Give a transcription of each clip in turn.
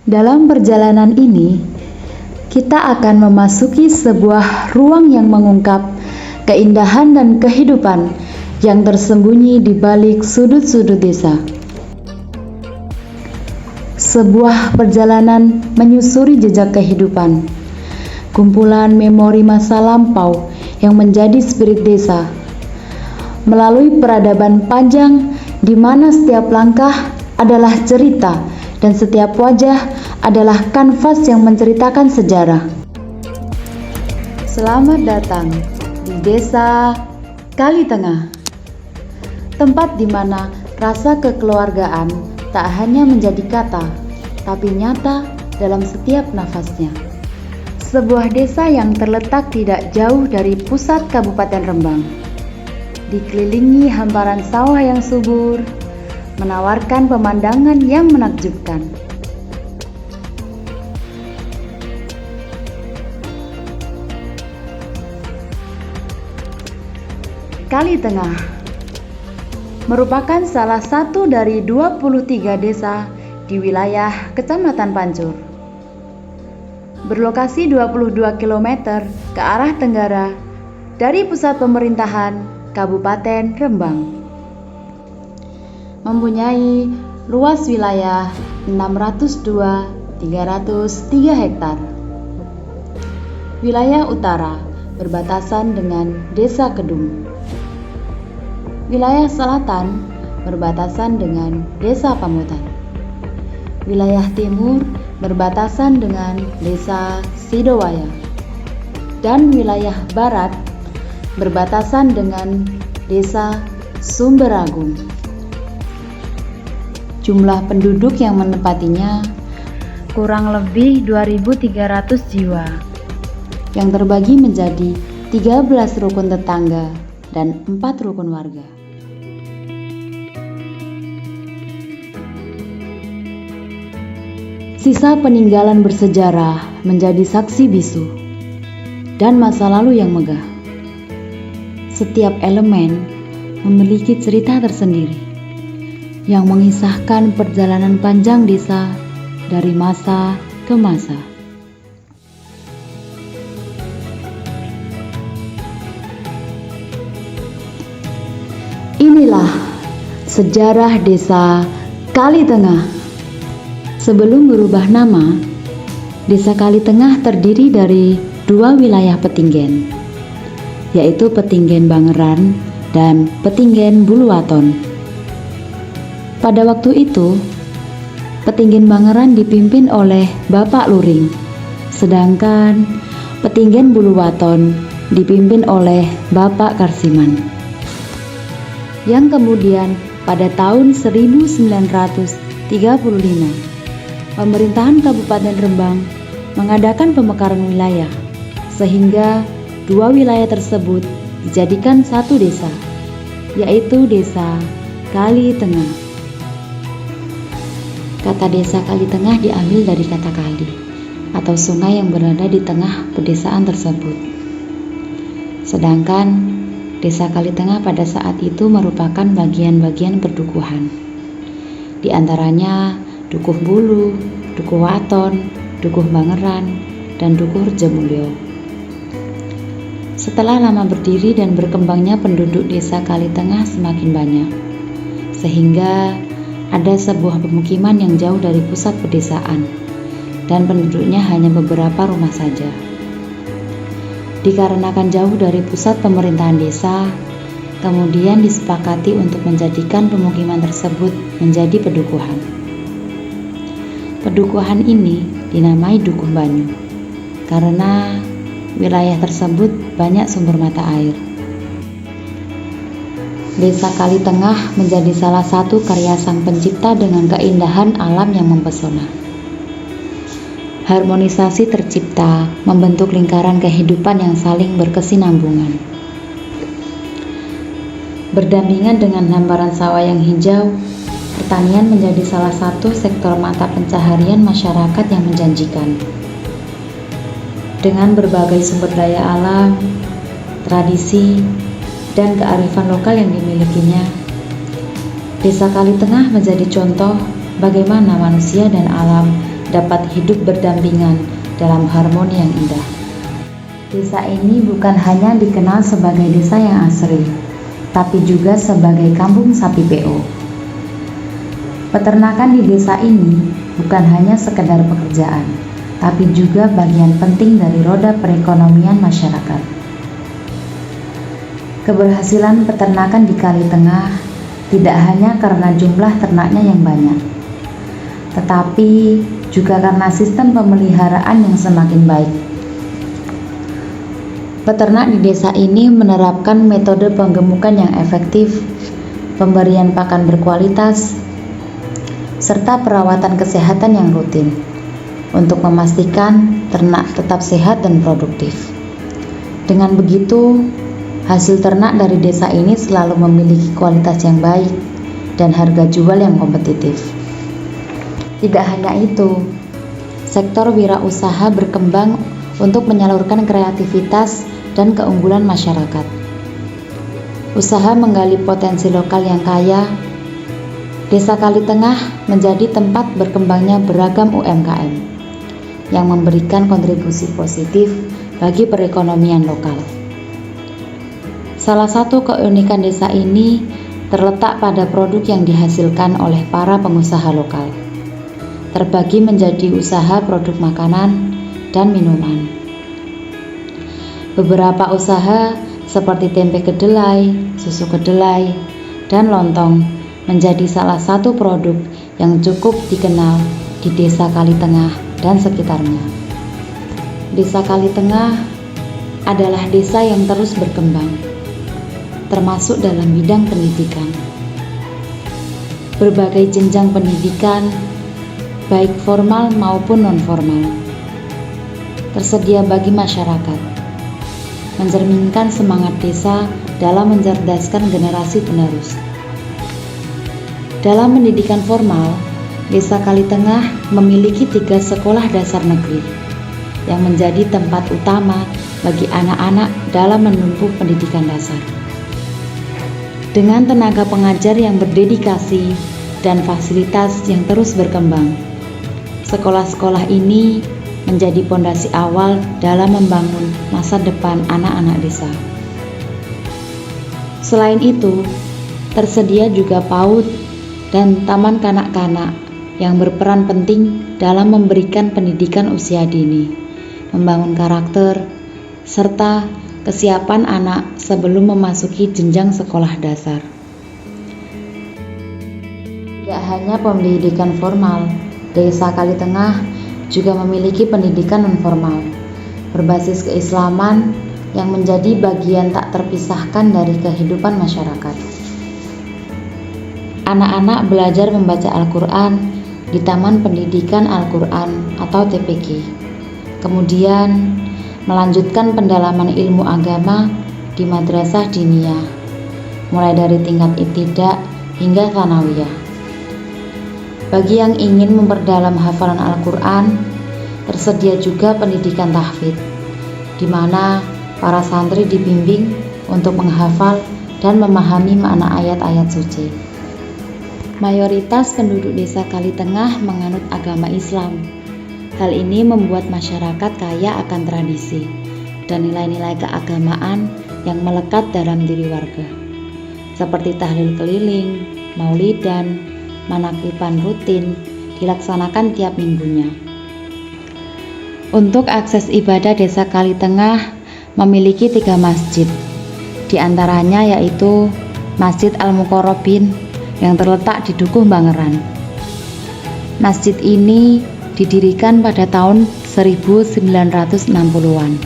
Dalam perjalanan ini, kita akan memasuki sebuah ruang yang mengungkap keindahan dan kehidupan yang tersembunyi di balik sudut-sudut desa. Sebuah perjalanan menyusuri jejak kehidupan, kumpulan memori masa lampau yang menjadi spirit desa, melalui peradaban panjang di mana setiap langkah adalah cerita dan setiap wajah adalah kanvas yang menceritakan sejarah. Selamat datang di Desa Kali Tengah, tempat di mana rasa kekeluargaan tak hanya menjadi kata, tapi nyata dalam setiap nafasnya. Sebuah desa yang terletak tidak jauh dari pusat Kabupaten Rembang, dikelilingi hamparan sawah yang subur, menawarkan pemandangan yang menakjubkan. Kali Tengah merupakan salah satu dari 23 desa di wilayah Kecamatan Pancur. Berlokasi 22 km ke arah tenggara dari pusat pemerintahan Kabupaten Rembang. Mempunyai luas wilayah 602.303 hektar. Wilayah utara berbatasan dengan Desa Kedung. Wilayah selatan berbatasan dengan Desa Pamutan. Wilayah timur berbatasan dengan Desa Sidowaya. Dan wilayah barat berbatasan dengan Desa Sumberagung. Jumlah penduduk yang menempatinya kurang lebih 2.300 jiwa, yang terbagi menjadi 13 rukun tetangga dan 4 rukun warga. Sisa peninggalan bersejarah menjadi saksi bisu dan masa lalu yang megah. Setiap elemen memiliki cerita tersendiri yang mengisahkan perjalanan panjang desa dari masa ke masa. Inilah sejarah Desa Kali Tengah. Sebelum berubah nama, Desa Kali Tengah terdiri dari 2 wilayah petinggen, yaitu Petinggen Bangeran dan Petinggen Buluwaton. Pada waktu itu, Petinggen Bangeran dipimpin oleh Bapak Luring, sedangkan Petinggen Buluwaton dipimpin oleh Bapak Karsiman. Yang kemudian pada tahun 1935, pemerintahan Kabupaten Rembang mengadakan pemekaran wilayah, sehingga 2 wilayah tersebut dijadikan satu desa, yaitu Desa Kali Tengah. Kata Desa Kali Tengah diambil dari kata kali atau sungai yang berada di tengah pedesaan tersebut. Sedangkan Desa Kali Tengah pada saat itu merupakan bagian-bagian perdukuhan. Di antaranya Dukuh Bulu, Dukuh Waton, Dukuh Bangeran, dan Dukuh Jemulyo. Setelah lama berdiri dan berkembangnya penduduk Desa Kali Tengah semakin banyak, sehingga ada sebuah pemukiman yang jauh dari pusat pedesaan dan penduduknya hanya beberapa rumah saja. Dikarenakan jauh dari pusat pemerintahan desa, kemudian disepakati untuk menjadikan pemukiman tersebut menjadi pedukuhan. Pedukuhan ini dinamai Dukuh Banyu karena wilayah tersebut banyak sumber mata air. Desa Kali Tengah menjadi salah satu karya sang pencipta dengan keindahan alam yang mempesona. Harmonisasi tercipta membentuk lingkaran kehidupan yang saling berkesinambungan. Berdampingan dengan hamparan sawah yang hijau, pertanian menjadi salah satu sektor mata pencaharian masyarakat yang menjanjikan. Dengan berbagai sumber daya alam, tradisi, dan kearifan lokal yang dimilikinya, Desa Kali Tengah menjadi contoh bagaimana manusia dan alam dapat hidup berdampingan dalam harmoni yang indah. Desa ini bukan hanya dikenal sebagai desa yang asri, tapi juga sebagai kampung sapi PO. Peternakan di desa ini bukan hanya sekedar pekerjaan, tapi juga bagian penting dari roda perekonomian masyarakat. Keberhasilan peternakan di Kali Tengah tidak hanya karena jumlah ternaknya yang banyak, tetapi juga karena sistem pemeliharaan yang semakin baik. Peternak di desa ini menerapkan metode penggemukan yang efektif, pemberian pakan berkualitas, serta perawatan kesehatan yang rutin untuk memastikan ternak tetap sehat dan produktif. Dengan begitu, hasil ternak dari desa ini selalu memiliki kualitas yang baik dan harga jual yang kompetitif. Tidak hanya itu, sektor wirausaha berkembang untuk menyalurkan kreativitas dan keunggulan masyarakat. Usaha menggali potensi lokal yang kaya, Desa Kali Tengah menjadi tempat berkembangnya beragam UMKM yang memberikan kontribusi positif bagi perekonomian lokal. Salah satu keunikan desa ini terletak pada produk yang dihasilkan oleh para pengusaha lokal, terbagi menjadi usaha produk makanan dan minuman. Beberapa usaha seperti tempe kedelai, susu kedelai, dan lontong menjadi salah satu produk yang cukup dikenal di Desa Kali Tengah dan sekitarnya. Desa Kali Tengah adalah desa yang terus berkembang, termasuk dalam bidang pendidikan. Berbagai jenjang pendidikan, baik formal maupun non-formal, tersedia bagi masyarakat, mencerminkan semangat desa dalam mencerdaskan generasi penerus. Dalam pendidikan formal, Desa Kali Tengah memiliki 3 sekolah dasar negeri yang menjadi tempat utama bagi anak-anak dalam menempuh pendidikan dasar. Dengan tenaga pengajar yang berdedikasi dan fasilitas yang terus berkembang, sekolah-sekolah ini menjadi pondasi awal dalam membangun masa depan anak-anak desa. Selain itu, tersedia juga PAUD dan taman kanak-kanak yang berperan penting dalam memberikan pendidikan usia dini, membangun karakter, serta kesiapan anak sebelum memasuki jenjang sekolah dasar. Tidak hanya pendidikan formal, Desa Kali Tengah juga memiliki pendidikan non-formal berbasis keislaman yang menjadi bagian tak terpisahkan dari kehidupan masyarakat. Anak-anak belajar membaca Al-Quran di Taman Pendidikan Al-Quran atau TPQ, kemudian melanjutkan pendalaman ilmu agama di madrasah diniyah, mulai dari tingkat ibtidak hingga tsanawiyah. Bagi yang ingin memperdalam hafalan Al-Quran, tersedia juga pendidikan tahfidz, di mana para santri dibimbing untuk menghafal dan memahami makna ayat-ayat suci. Mayoritas penduduk Desa Kali Tengah menganut agama Islam. Hal ini membuat masyarakat kaya akan tradisi dan nilai-nilai keagamaan yang melekat dalam diri warga, seperti tahlil keliling, maulidan, manakiban rutin dilaksanakan tiap minggunya. Untuk akses ibadah Desa Kali Tengah memiliki 3 masjid, di antaranya yaitu Masjid Al-Muqarrabin yang terletak di Dukuh Bangeran. Masjid ini didirikan pada tahun 1960-an.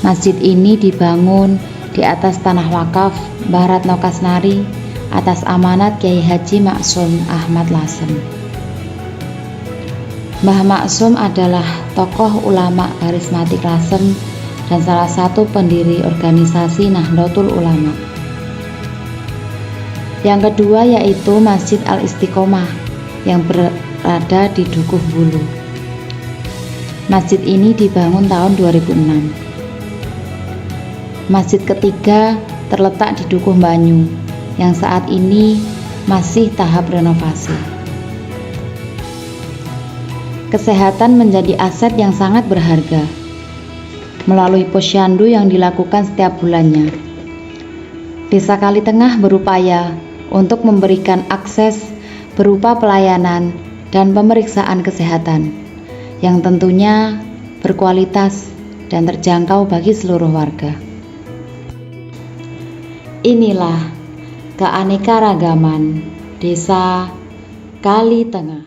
Masjid ini dibangun di atas tanah wakaf Mbah Ratno Kasnari atas amanat Kiai Haji Maksum Ahmad Lasem. Mbah Maksum adalah tokoh ulama karismatik Lasem dan salah satu pendiri organisasi Nahdlatul Ulama. Yang kedua yaitu Masjid Al-Istiqomah yang berada di Dukuh Bulu. Masjid ini dibangun tahun 2006. Masjid ketiga terletak di Dukuh Banyu yang saat ini masih tahap renovasi. Kesehatan menjadi aset yang sangat berharga. Melalui posyandu yang dilakukan setiap bulannya, Desa Kalitengah berupaya untuk memberikan akses berupa pelayanan dan pemeriksaan kesehatan yang tentunya berkualitas dan terjangkau bagi seluruh warga. Inilah keanekaragaman Desa Kalitengah.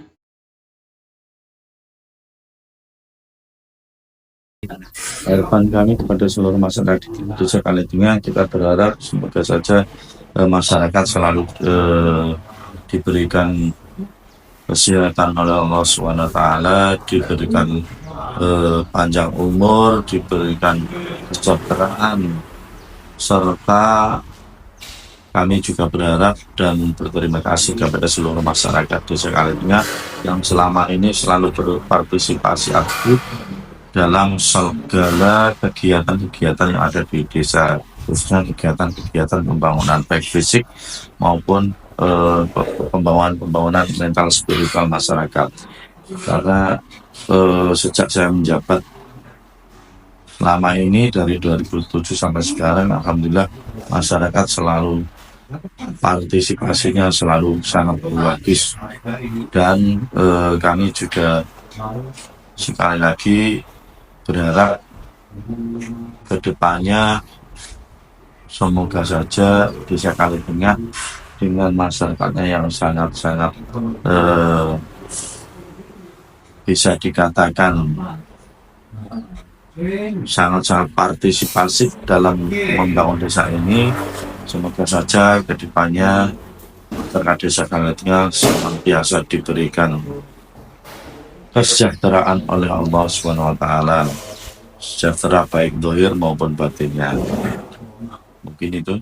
Harapan kami kepada seluruh masyarakat di Desa Kalitengah, kita berharap semoga saja masyarakat selalu diberikan kesehatan oleh Allah SWT, diberikan panjang umur, diberikan kesejahteraan, serta kami juga berharap dan berterima kasih kepada seluruh masyarakat Desa Kalitengah yang selama ini selalu berpartisipasi aktif dalam segala kegiatan-kegiatan yang ada di desa, khususnya kegiatan-kegiatan pembangunan baik fisik maupun pembangunan mental spiritual masyarakat. Karena sejak saya menjabat selama ini dari 2007 sampai sekarang, alhamdulillah masyarakat selalu partisipasinya selalu sangat bagus, dan kami juga sekali lagi berharap kedepannya semoga saja Desa Kalitengah dengan masyarakatnya yang sangat-sangat bisa dikatakan sangat-sangat partisipatif dalam membangun desa ini. Semoga saja kedepannya masyarakat Desa Kalitengah senantiasa diberikan kesejahteraan oleh Allah SWT, sejahtera baik zahir maupun batinnya. Mungkin itu.